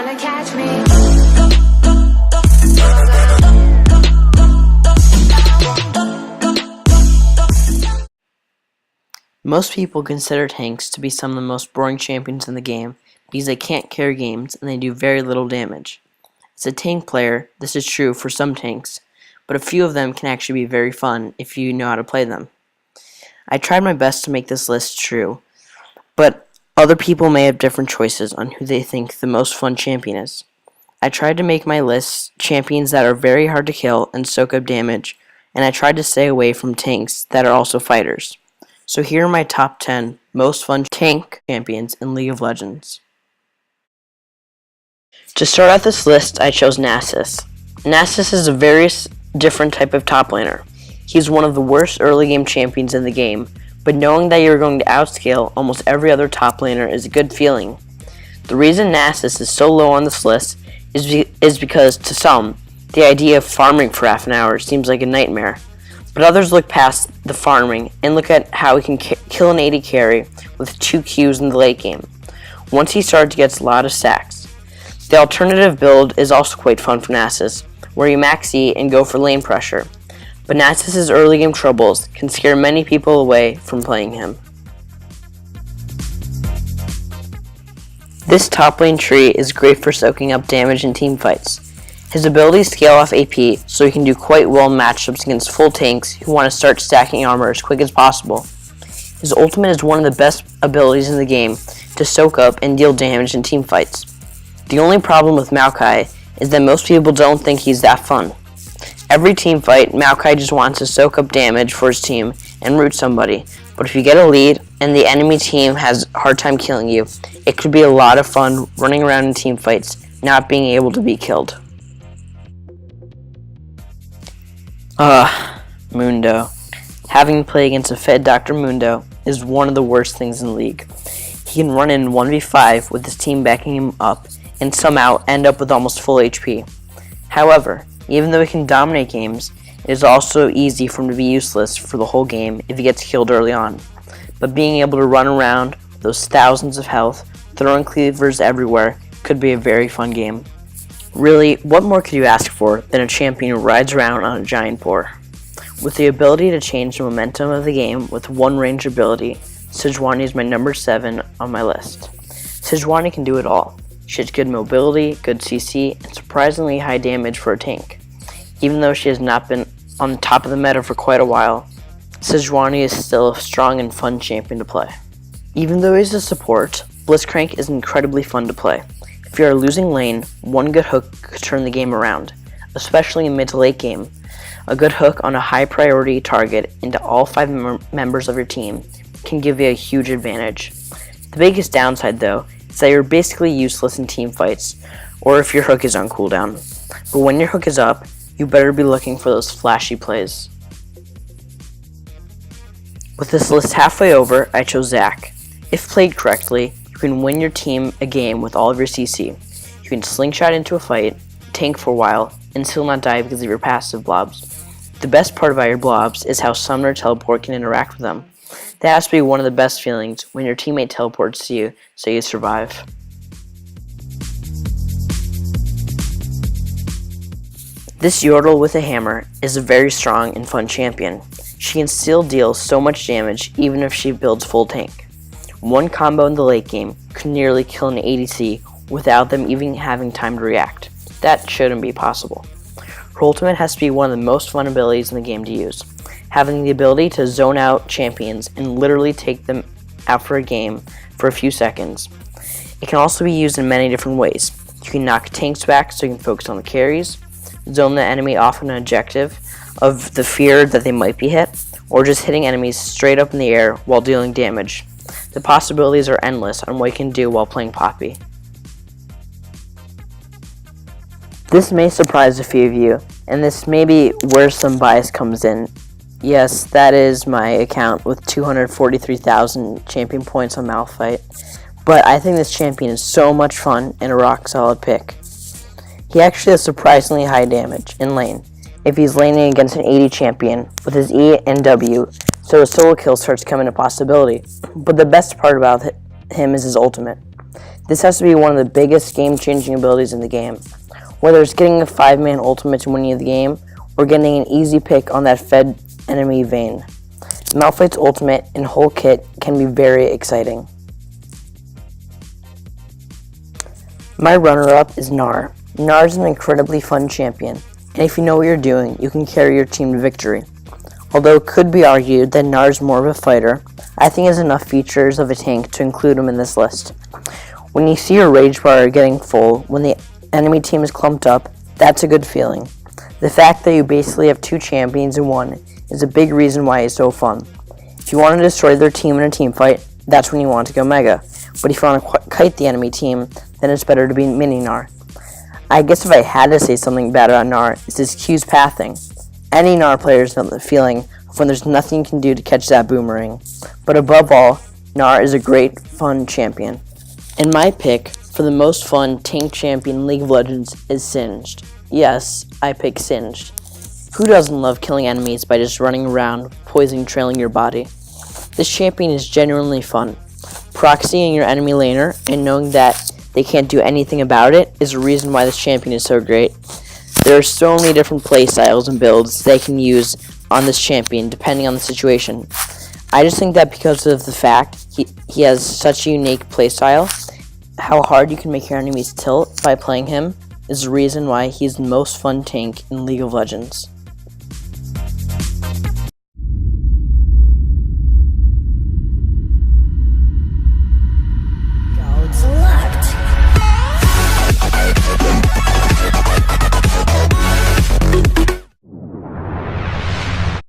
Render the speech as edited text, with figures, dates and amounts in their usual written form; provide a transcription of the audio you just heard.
tryna catch me. Most people consider tanks to be some of the most boring champions in the game because they can't carry games and they do very little damage. As a tank player, this is true for some tanks, but a few of them can actually be very fun if you know how to play them. I tried my best to make this list true, but other people may have different choices on who they think the most fun champion is. I tried to make my list champions that are very hard to kill and soak up damage, and I tried to stay away from tanks that are also fighters. So here are my top 10 most fun tank champions in League of Legends. To start out this list, I chose Nasus. Nasus is a very different type of top laner. He's one of the worst early game champions in the game, but knowing that you're going to outscale almost every other top laner is a good feeling. The reason Nasus is so low on this list is because, to some, the idea of farming for half an hour seems like a nightmare. But others look past the farming and look at how he can kill an AD carry with 2 Qs in the late game. Once he starts to get a lot of stacks. The alternative build is also quite fun for Nasus, where you max E and go for lane pressure. But Nasus' early game troubles can scare many people away from playing him. This top lane tree is great for soaking up damage in team fights. His abilities scale off AP, so he can do quite well in matchups against full tanks who want to start stacking armor as quick as possible. His ultimate is one of the best abilities in the game to soak up and deal damage in team fights. The only problem with Maokai is that most people don't think he's that fun. Every team fight, Maokai just wants to soak up damage for his team and root somebody, but if you get a lead and the enemy team has a hard time killing you, it could be a lot of fun running around in team fights, not being able to be killed. Mundo. Having to play against a fed Dr. Mundo is one of the worst things in the league. He can run in 1v5 with his team backing him up and somehow end up with almost full HP. However, even though he can dominate games, it is also easy for him to be useless for the whole game if he gets killed early on. But being able to run around with those thousands of health, throwing cleavers everywhere, could be a very fun game. Really, what more could you ask for than a champion who rides around on a giant boar? With the ability to change the momentum of the game with one range ability, Sejuani is my number 7 on my list. Sejuani can do it all. She has good mobility, good CC, and surprisingly high damage for a tank. Even though she has not been on the top of the meta for quite a while, Sejuani is still a strong and fun champion to play. Even though he's a support, Blitzcrank is incredibly fun to play. If you are losing lane, one good hook could turn the game around, especially in mid to late game. A good hook on a high priority target into all 5 members of your team can give you a huge advantage. The biggest downside though is that you're basically useless in team fights or if your hook is on cooldown. But when your hook is up, you better be looking for those flashy plays. With this list halfway over, I chose Zac. If played correctly, you can win your team a game with all of your CC. You can slingshot into a fight, tank for a while, and still not die because of your passive blobs. The best part about your blobs is how Summoner Teleport can interact with them. That has to be one of the best feelings when your teammate teleports to you so you survive. This Yordle with a hammer is a very strong and fun champion. She can still deal so much damage even if she builds full tank. One combo in the late game could nearly kill an ADC without them even having time to react. That shouldn't be possible. Her ultimate has to be one of the most fun abilities in the game to use. Having the ability to zone out champions and literally take them out for a game for a few seconds. It can also be used in many different ways. You can knock tanks back so you can focus on the carries, zone the enemy off an objective of the fear that they might be hit, or just hitting enemies straight up in the air while dealing damage. The possibilities are endless on what you can do while playing Poppy. This may surprise a few of you, and this may be where some bias comes in. Yes, that is my account with 243,000 champion points on Malphite, but I think this champion is so much fun and a rock solid pick. He actually has surprisingly high damage in lane if he's laning against an AD champion with his E and W, so a solo kill starts becoming a possibility. But the best part about him is his ultimate. This has to be one of the biggest game-changing abilities in the game. Whether it's getting a 5-man ultimate to win you the game, or getting an easy pick on that fed enemy Vayne. Malphite's ultimate and whole kit can be very exciting. My runner-up is Gnar. Gnar is an incredibly fun champion, and if you know what you're doing, you can carry your team to victory. Although it could be argued that Gnar is more of a fighter, I think he has enough features of a tank to include him in this list. When you see your rage bar getting full, when the enemy team is clumped up, that's a good feeling. The fact that you basically have 2 champions in one is a big reason why it's so fun. If you want to destroy their team in a team fight, that's when you want to go Mega. But if you want to kite the enemy team, then it's better to be Mini Gnar. I guess if I had to say something bad about Gnar, it's his Q's pathing. Any Gnar players know the feeling of when there's nothing you can do to catch that boomerang. But above all, Gnar is a great, fun champion. And my pick for the most fun tank champion in League of Legends is Singed. Yes, I pick Singed. Who doesn't love killing enemies by just running around, poison trailing your body? This champion is genuinely fun. Proxying your enemy laner and knowing that they can't do anything about it is a reason why this champion is so great. There are so many different playstyles and builds they can use on this champion depending on the situation. I just think that because of the fact he has such a unique playstyle, how hard you can make your enemies tilt by playing him is the reason why he's the most fun tank in League of Legends.